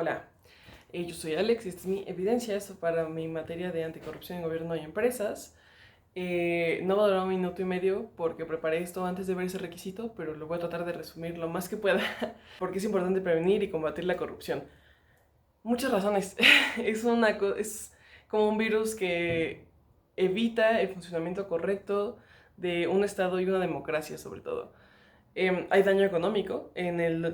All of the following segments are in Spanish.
Hola, yo soy Alex y esta es mi evidencia para mi materia de anticorrupción en gobierno y empresas. No va a durar 1 minuto y medio porque preparé esto antes de ver ese requisito, pero lo voy a tratar de resumir lo más que pueda porque es importante prevenir y combatir la corrupción. Muchas razones. Es como un virus que evita el funcionamiento correcto de un Estado y una democracia sobre todo. Hay daño económico.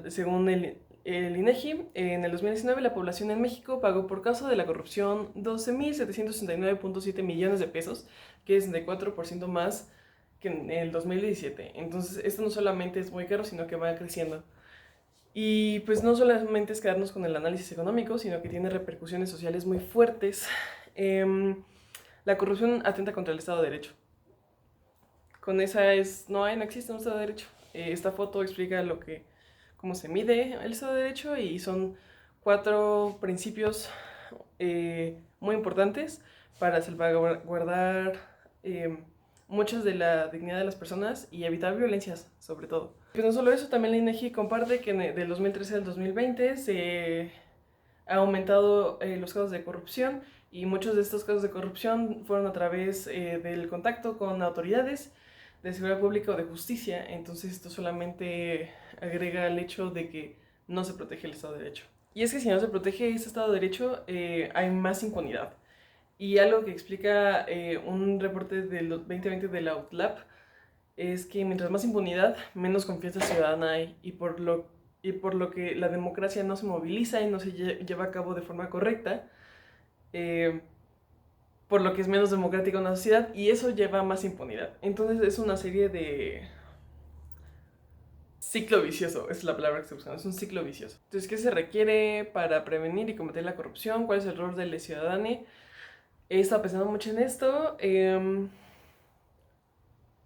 Según el INEGI, en el 2019 la población en México pagó por causa de la corrupción 12.769.7 millones de pesos, que es de 4% más que en el 2017. Entonces esto no solamente es muy caro, sino que va creciendo. Y pues no solamente es quedarnos con el análisis económico, sino que tiene repercusiones sociales muy fuertes. La corrupción atenta contra el Estado de Derecho. Con esa no existe un Estado de Derecho. Esta foto explica cómo se mide el Estado de Derecho y son 4 principios muy importantes para salvaguardar muchas de la dignidad de las personas y evitar violencias, sobre todo. Pero no solo eso, también la INEGI comparte que del 2013 al 2020 se ha aumentado los casos de corrupción y muchos de estos casos de corrupción fueron a través del contacto con autoridades de seguridad pública o de justicia. Entonces esto solamente agrega el hecho de que no se protege el Estado de Derecho. Y es que si no se protege ese Estado de Derecho, hay más impunidad. Y algo que explica un reporte del 2020 de la UTLAP es que mientras más impunidad, menos confianza ciudadana hay, y por lo que la democracia no se moviliza y no se lleva a cabo de forma correcta, por lo que es menos democrática una sociedad, y eso lleva a más impunidad. Entonces es una serie de ciclo vicioso, es la palabra que estoy buscando, es un ciclo vicioso. Entonces, ¿qué se requiere para prevenir y combatir la corrupción? ¿Cuál es el rol del ciudadano? He estado pensando mucho en esto.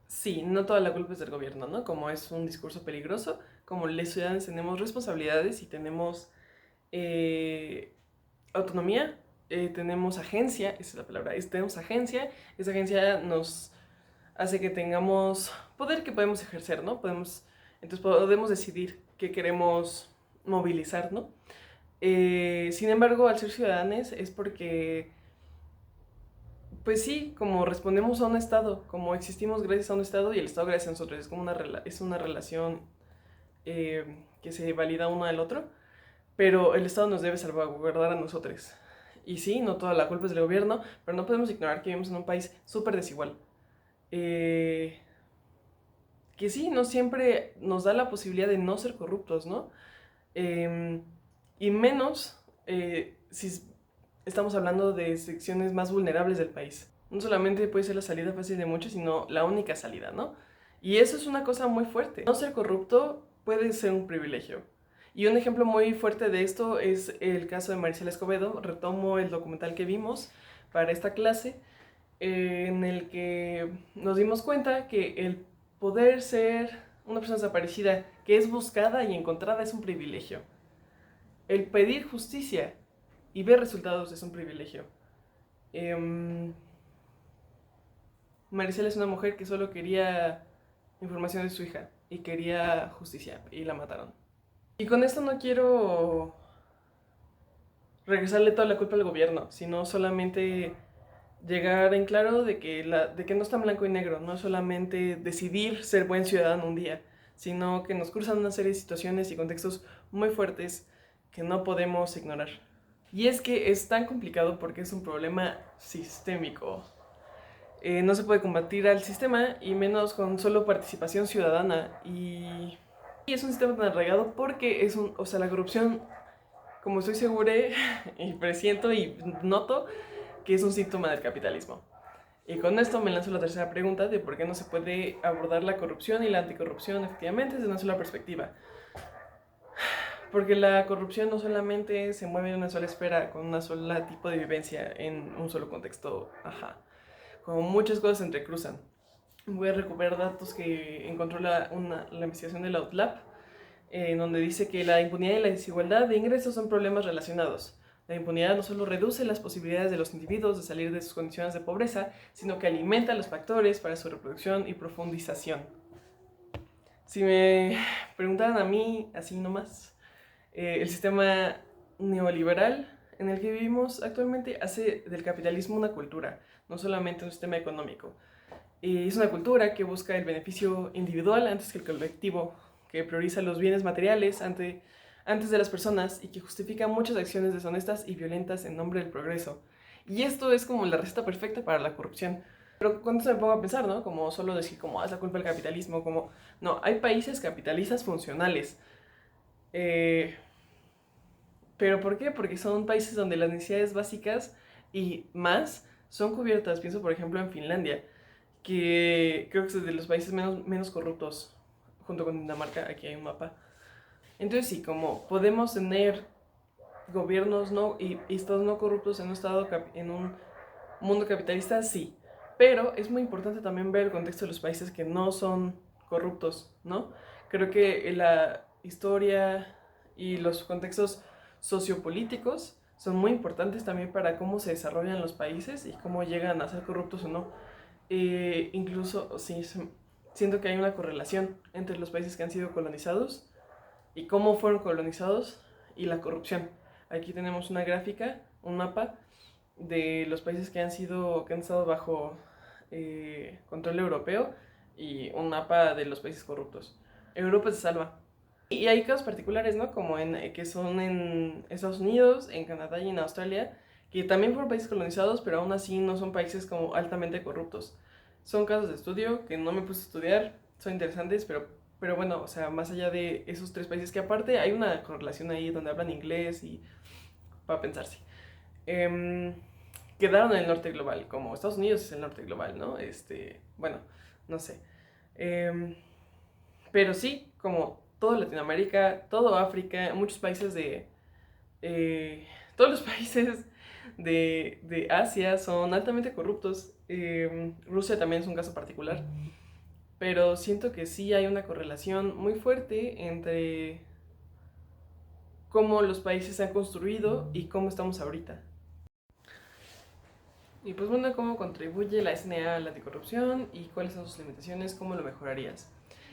Sí, no toda la culpa es del gobierno, ¿no? Como es un discurso peligroso, como los ciudadanos tenemos responsabilidades y tenemos autonomía, tenemos agencia, esa es la palabra, tenemos agencia, esa agencia nos hace que tengamos poder que podemos ejercer, ¿no? Entonces podemos decidir qué queremos movilizar, ¿no? Sin embargo, al ser ciudadanos es porque pues sí, como respondemos a un Estado, como existimos gracias a un Estado y el Estado gracias a nosotros, es como una relación que se valida uno al otro, pero el Estado nos debe salvaguardar a nosotros. Y sí, no toda la culpa es del gobierno, pero no podemos ignorar que vivimos en un país súper desigual. Que sí, no siempre nos da la posibilidad de no ser corruptos, ¿no? Y menos si estamos hablando de secciones más vulnerables del país. No solamente puede ser la salida fácil de muchos, sino la única salida, ¿no? Y eso es una cosa muy fuerte. No ser corrupto puede ser un privilegio. Y un ejemplo muy fuerte de esto es el caso de Marisela Escobedo. Retomo el documental que vimos para esta clase, en el que nos dimos cuenta que el poder ser una persona desaparecida que es buscada y encontrada es un privilegio. El pedir justicia y ver resultados es un privilegio. Maricela es una mujer que solo quería información de su hija y quería justicia y la mataron. Y con esto no quiero regresarle toda la culpa al gobierno, sino solamente llegar en claro de que no está en blanco y negro, no es solamente decidir ser buen ciudadano un día, sino que nos cruzan una serie de situaciones y contextos muy fuertes que no podemos ignorar. Y es que es tan complicado porque es un problema sistémico. No se puede combatir al sistema y menos con solo participación ciudadana. Y es un sistema tan arraigado porque la corrupción, como estoy segura y presiento y noto, que es un síntoma del capitalismo. Y con esto me lanzo la tercera pregunta de por qué no se puede abordar la corrupción y la anticorrupción efectivamente desde una sola perspectiva. Porque la corrupción no solamente se mueve en una sola esfera, con una sola tipo de vivencia, en un solo contexto, como muchas cosas se entrecruzan. Voy a recuperar datos que encontró la investigación de la UTLAP, donde dice que la impunidad y la desigualdad de ingresos son problemas relacionados. La impunidad no solo reduce las posibilidades de los individuos de salir de sus condiciones de pobreza, sino que alimenta los factores para su reproducción y profundización. Si me preguntaran a mí, así nomás, el sistema neoliberal en el que vivimos actualmente hace del capitalismo una cultura, no solamente un sistema económico. Y es una cultura que busca el beneficio individual antes que el colectivo, que prioriza los bienes materiales antes de las personas y que justifica muchas acciones deshonestas y violentas en nombre del progreso. Y esto es como la receta perfecta para la corrupción. Pero cuando se me pongo a pensar, ¿no? Como solo decir, como, es la culpa del capitalismo, como... No, hay países capitalistas funcionales. Eh, ¿Pero por qué? Porque son países donde las necesidades básicas y más son cubiertas. Pienso, por ejemplo, en Finlandia, que creo que es de los países menos corruptos, junto con Dinamarca. Aquí hay un mapa. Entonces sí, como podemos tener gobiernos no, y estados no corruptos en un mundo capitalista, sí. Pero es muy importante también ver el contexto de los países que no son corruptos, ¿no? Creo que la historia y los contextos sociopolíticos son muy importantes también para cómo se desarrollan los países y cómo llegan a ser corruptos o no. Incluso, sí, siento que hay una correlación entre los países que han sido colonizados y cómo fueron colonizados y la corrupción. Aquí tenemos una gráfica, un mapa de los países que han estado bajo control europeo y un mapa de los países corruptos. Europa se salva. Y hay casos particulares, ¿no? Como que son en Estados Unidos, en Canadá y en Australia, que también fueron países colonizados, pero aún así no son países como altamente corruptos. Son casos de estudio que no me puse a estudiar, son interesantes, pero bueno, o sea, más allá de esos tres países que aparte hay una correlación ahí donde hablan inglés y para pensarse. Eh, Quedaron en el norte global, como Estados Unidos es el norte global, ¿no? Bueno, no sé. Eh, pero sí, como toda Latinoamérica, todo África, muchos países eh, todos los países de Asia son altamente corruptos. Rusia también es un caso particular. Pero siento que sí hay una correlación muy fuerte entre cómo los países se han construido y cómo estamos ahorita. Y pues bueno, ¿cómo contribuye la SNA a la anticorrupción y cuáles son sus limitaciones? ¿Cómo lo mejorarías?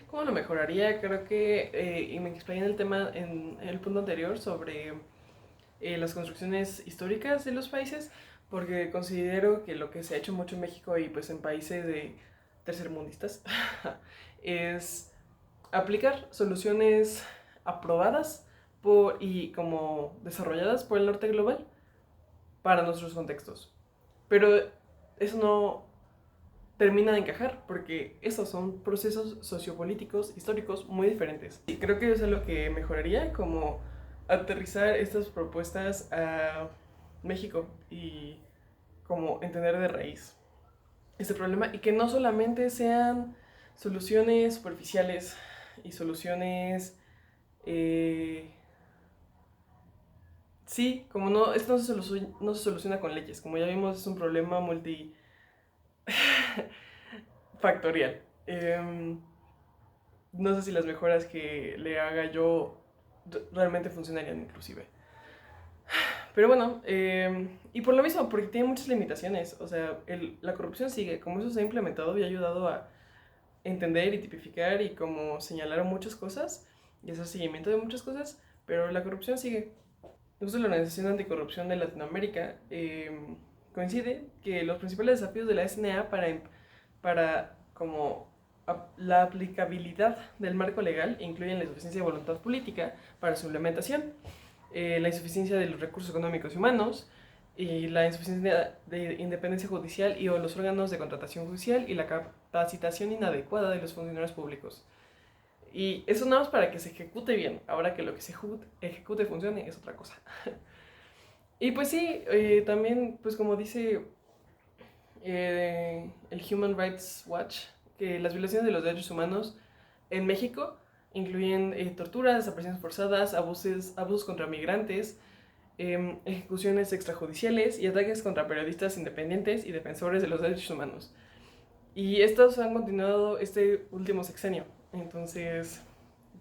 ¿Cómo lo mejoraría? Creo que, y me expliqué en el tema, en el punto anterior, sobre las construcciones históricas de los países, porque considero que lo que se ha hecho mucho en México y pues en países de tercermundistas es aplicar soluciones aprobadas y como desarrolladas por el norte global para nuestros contextos. Pero eso no termina de encajar porque esos son procesos sociopolíticos históricos muy diferentes. Y creo que eso es lo que mejoraría, como aterrizar estas propuestas a México y como entender de raíz este problema y que no solamente sean soluciones superficiales y soluciones sí, como no, esto no se soluciona con leyes, como ya vimos es un problema multifactorial. No sé si las mejoras que le haga yo realmente funcionarían inclusive. Pero bueno, y por lo mismo, porque tiene muchas limitaciones, o sea, la corrupción sigue, como eso se ha implementado y ha ayudado a entender y tipificar y como señalar muchas cosas y hacer seguimiento de muchas cosas, pero la corrupción sigue. Incluso la Organización Anticorrupción de Latinoamérica coincide que los principales desafíos de la SNA para como la aplicabilidad del marco legal incluyen la insuficiencia de voluntad política para su implementación, la insuficiencia de los recursos económicos y humanos, y la insuficiencia de independencia judicial y o los órganos de contratación judicial y la capacitación inadecuada de los funcionarios públicos. Y eso nada más para que se ejecute bien. Ahora que lo que se ejecute funcione es otra cosa. Y pues sí, también, pues como dice el Human Rights Watch, que las violaciones de los derechos humanos en México incluyen torturas, desapariciones forzadas, abusos contra migrantes, ejecuciones extrajudiciales y ataques contra periodistas independientes y defensores de los derechos humanos. Y estos han continuado este último sexenio. Entonces,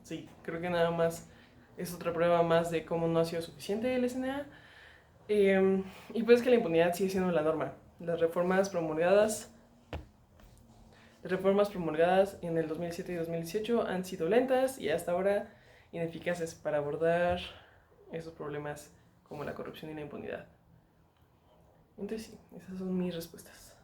sí, creo que nada más es otra prueba más de cómo no ha sido suficiente el SNA. Y pues que la impunidad sigue siendo la norma. Las reformas promulgadas en el 2007 y 2018 han sido lentas y hasta ahora ineficaces para abordar esos problemas como la corrupción y la impunidad. Entonces sí, esas son mis respuestas.